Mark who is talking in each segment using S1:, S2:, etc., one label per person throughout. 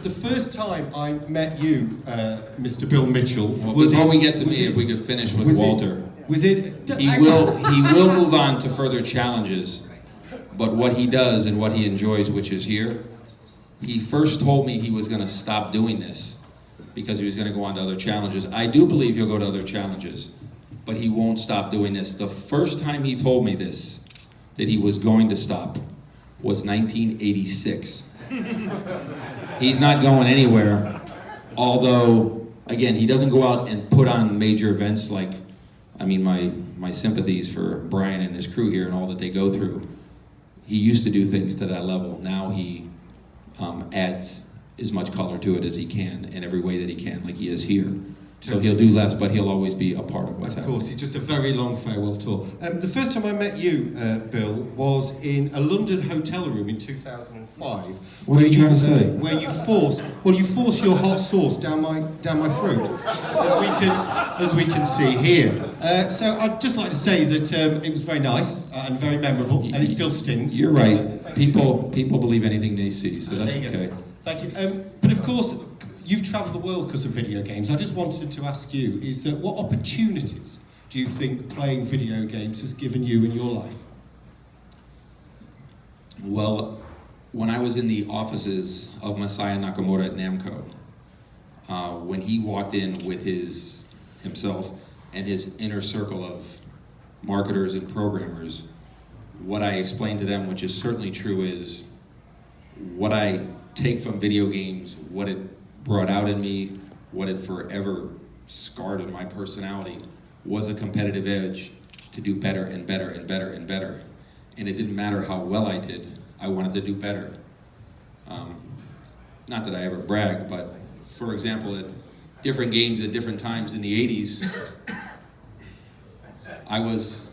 S1: the first time I met you, Mr. Bill Mitchell,
S2: well, before we get to me, if we could finish with Walter.
S1: Was it?
S2: He will move on to further challenges, but what he does and what he enjoys, which is here, he first told me he was going to stop doing this because he was going to go on to other challenges. I do believe he'll go to other challenges, but he won't stop doing this. The first time he told me this, that he was going to stop, was 1986. He's not going anywhere, although, again, he doesn't go out and put on major events like, I mean, my sympathies for Brian and his crew here and all that they go through. He used to do things to that level. Now he adds as much color to it as he can in every way that he can, like he is here. So he'll do less, but he'll always be a part of what's happening.
S1: Of course, it's just a very long farewell tour. The first time I met you, Bill, was in a London hotel room in 2005.
S2: What are you trying to say?
S1: Where you force your hot sauce down my throat, as we can see here. So I'd just like to say that it was very nice and very memorable, and it still stings.
S2: You're right. People believe anything they see, so that's okay.
S1: Thank you. But of course, you've travelled the world because of video games. I just wanted to ask you, is that what opportunities do you think playing video games has given you in your life?
S2: Well, when I was in the offices of Masaya Nakamura at Namco, when he walked in with himself and his inner circle of marketers and programmers, what I explained to them, which is certainly true, is what I take from video games, what it brought out in me, what it forever scarred in my personality, was a competitive edge to do better and better and better and better. And it didn't matter how well I did, I wanted to do better. Not that I ever brag, but for example, at different games at different times in the 80s, I was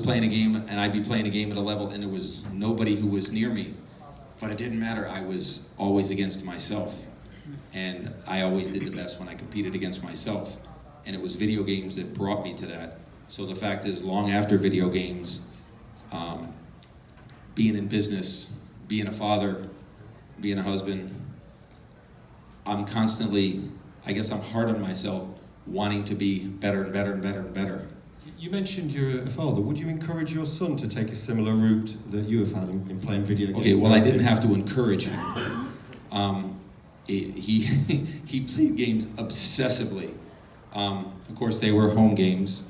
S2: playing a game and I'd be playing a game at a level and there was nobody who was near me. But it didn't matter, I was always against myself. And I always did the best when I competed against myself. And it was video games that brought me to that. So the fact is, long after video games, being in business, being a father, being a husband, I'm constantly, I guess I'm hard on myself, wanting to be better and better and better and better.
S1: You mentioned you're a father. Would you encourage your son to take a similar route that you have had in playing video games?
S2: Okay, well, I didn't have to encourage him. He played games obsessively. Of course, they were home games.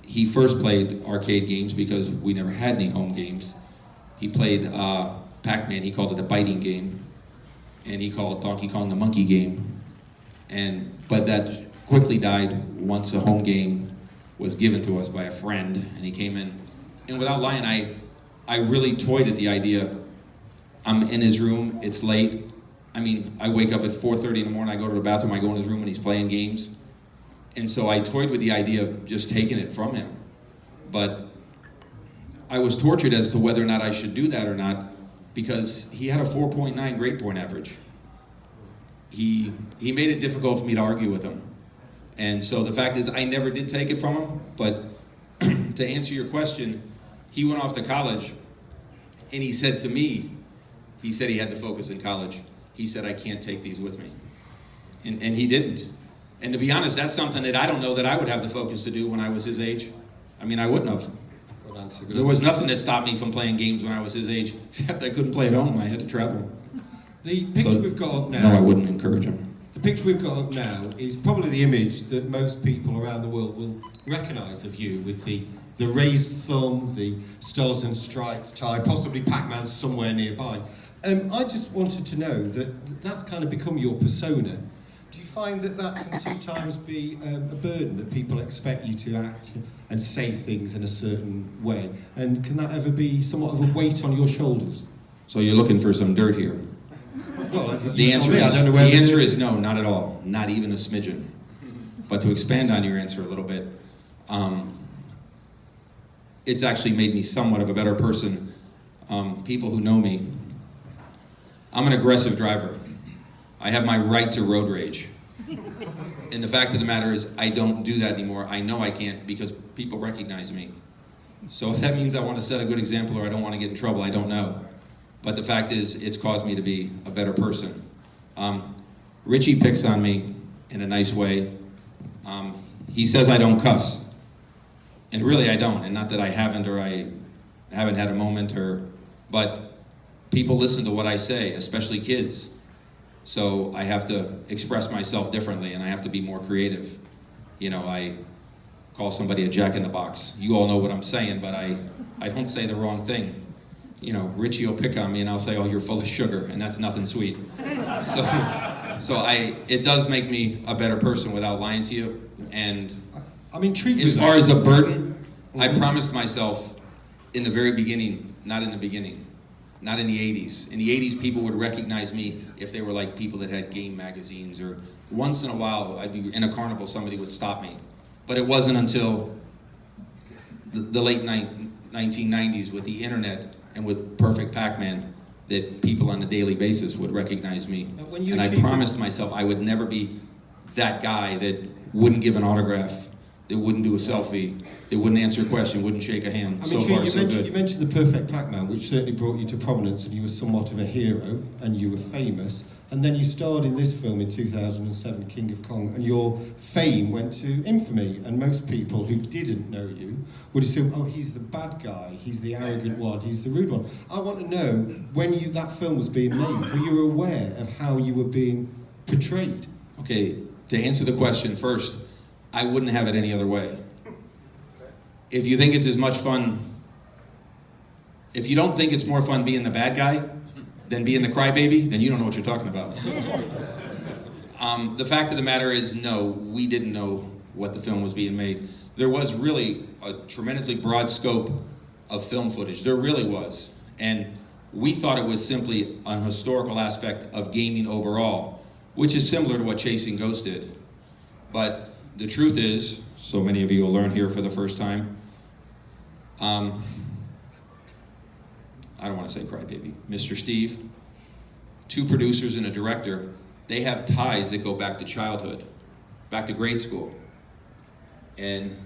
S2: He first played arcade games because we never had any home games. He played Pac-Man, he called it a biting game. And he called Donkey Kong the monkey game. But that quickly died once a home game was given to us by a friend, and he came in. And without lying, I really toyed at the idea. I'm in his room, it's late. I mean, I wake up at 4:30 in the morning, I go to the bathroom, I go in his room and he's playing games. And so I toyed with the idea of just taking it from him. But I was tortured as to whether or not I should do that or not, because he had a 4.9 grade point average. He made it difficult for me to argue with him. And so the fact is, I never did take it from him, but to answer your question, he went off to college, and he said to me, he said he had to focus in college. He said, I can't take these with me. And he didn't. And to be honest, that's something that I don't know that I would have the focus to do when I was his age. I mean, I wouldn't have. There was nothing that stopped me from playing games when I was his age, except I couldn't play at home. I had to travel.
S1: The picture we've got up now...
S2: No, I wouldn't encourage him.
S1: The picture we've got up now is probably the image that most people around the world will recognise of you, with the raised thumb, the stars and stripes tie, possibly Pac-Man somewhere nearby. I just wanted to know that that's kind of become your persona. Do you find that can sometimes be a burden, that people expect you to act and say things in a certain way? And can that ever be somewhat of a weight on your shoulders?
S2: So you're looking for some dirt here?
S1: Well,
S2: the answer is no, not at all. Not even a smidgen. But to expand on your answer a little bit, it's actually made me somewhat of a better person. People who know me, I'm an aggressive driver. I have my right to road rage. And the fact of the matter is, I don't do that anymore. I know I can't because people recognize me. So if that means I want to set a good example or I don't want to get in trouble, I don't know. but the fact is, it's caused me to be a better person. Richie picks on me in a nice way. He says I don't cuss. And really I don't, and not that I haven't or I haven't had a moment but people listen to what I say, especially kids. So I have to express myself differently and I have to be more creative. You know, I call somebody a jack-in-the-box. You all know what I'm saying, but I don't say the wrong thing. You know, Richie will pick on me and I'll say, oh, you're full of sugar, and that's nothing sweet. So it does make me a better person without lying to you. And
S1: I'm intrigued
S2: as
S1: with
S2: far
S1: that.
S2: as a burden, I promised myself in the very beginning, not in the beginning, not in the 80s. In the 80s, people would recognize me if they were like people that had game magazines, or once in a while, I'd be in a carnival, somebody would stop me. But it wasn't until the late 1990s with the internet and with Perfect Pac-Man that people on a daily basis would recognize me. And I promised myself I would never be that guy that wouldn't give an autograph, that wouldn't do a selfie, that wouldn't answer a question, wouldn't shake a hand.
S1: I mean,
S2: So far, so good.
S1: You mentioned the Perfect Pac-Man, which certainly brought you to prominence, and you were somewhat of a hero, and you were famous. And then you starred in this film in 2007, King of Kong, and your fame went to infamy. And most people who didn't know you would assume, oh, he's the bad guy, he's the arrogant one, he's the rude one. I want to know, when that film was being made, were you aware of how you were being portrayed?
S2: Okay, to answer the question first, I wouldn't have it any other way. If you think it's as much fun, if you don't think it's more fun being the bad guy than being the crybaby, then you don't know what you're talking about. The fact of the matter is, no, we didn't know what the film was being made. There was really a tremendously broad scope of film footage. There really was. And we thought it was simply an historical aspect of gaming overall, which is similar to what Chasing Ghosts did. But the truth is, so many of you will learn here for the first time, I don't want to say crybaby, Mr. Steve, 2 producers and a director, they have ties that go back to childhood, back to grade school. And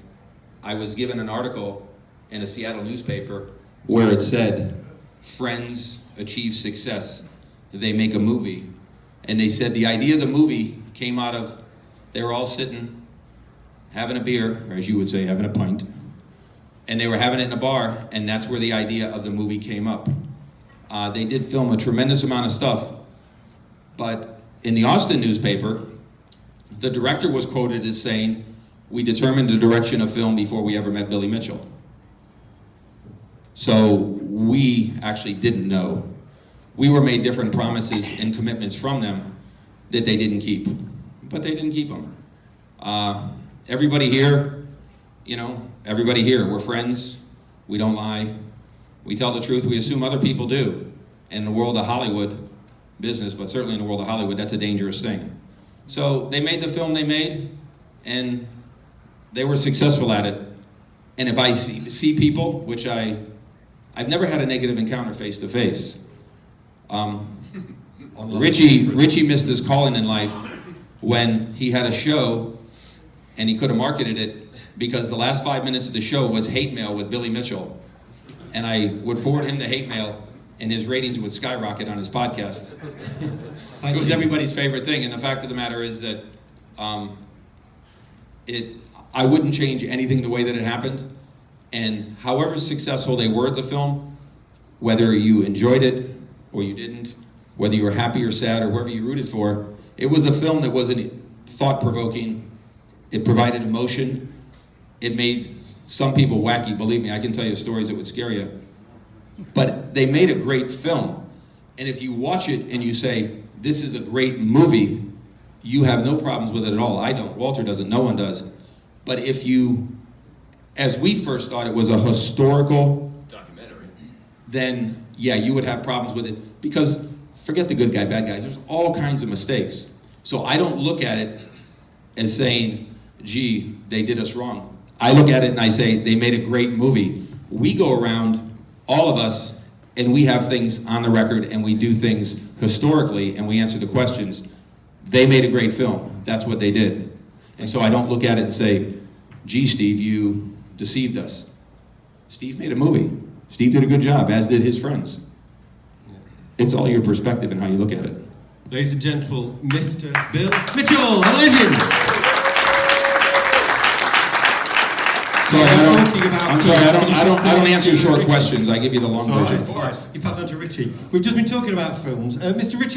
S2: I was given an article in a Seattle newspaper where it said, friends achieve success, they make a movie. And they said the idea of the movie came out of, they were all sitting, having a beer, or as you would say, having a pint. And they were having it in a bar, and that's where the idea of the movie came up. They did film a tremendous amount of stuff, but in the Austin newspaper, the director was quoted as saying, we determined the direction of film before we ever met Billy Mitchell. So we actually didn't know. We were made different promises and commitments from them that they didn't keep, but they didn't keep them. Everybody here, everybody here, we're friends, we don't lie, we tell the truth, we assume other people do. In the world of Hollywood business, but certainly in the world of Hollywood, that's a dangerous thing. So they made the film they made, and they were successful at it. And if I see people, which I've never had a negative encounter face to face. Richie missed his calling in life when he had a show and he could have marketed it because the last 5 minutes of the show was hate mail with Billy Mitchell. And I would forward him the hate mail and his ratings would skyrocket on his podcast. It was everybody's favorite thing. And the fact of the matter is that I wouldn't change anything the way that it happened. And however successful they were at the film, whether you enjoyed it or you didn't, whether you were happy or sad or whoever you rooted for, it was a film that wasn't thought-provoking. It provided emotion. It made some people wacky. Believe me, I can tell you stories that would scare you. But they made a great film. And if you watch it and you say, this is a great movie, you have no problems with it at all. I don't. Walter doesn't. No one does. But if you, as we first thought it was a historical
S3: documentary,
S2: then yeah, you would have problems with it. Because forget the good guy, bad guys. There's all kinds of mistakes. So I don't look at it as saying, gee, they did us wrong. I look at it and I say, they made a great movie. We go around, all of us, and we have things on the record and we do things historically and we answer the questions. They made a great film. That's what they did. And so I don't look at it and say, gee, Steve, you deceived us. Steve made a movie. Steve did a good job, as did his friends. It's all your perspective and how you look at it.
S1: Ladies and gentlemen, Mr. Bill Mitchell, a legend.
S2: Sorry, I'm sorry, I don't answer
S1: Richie.
S2: short questions. I give you the long
S1: Sorry,
S2: version.
S1: it's all right. You pass on to Richie. We've just been talking about films. Mr. Richie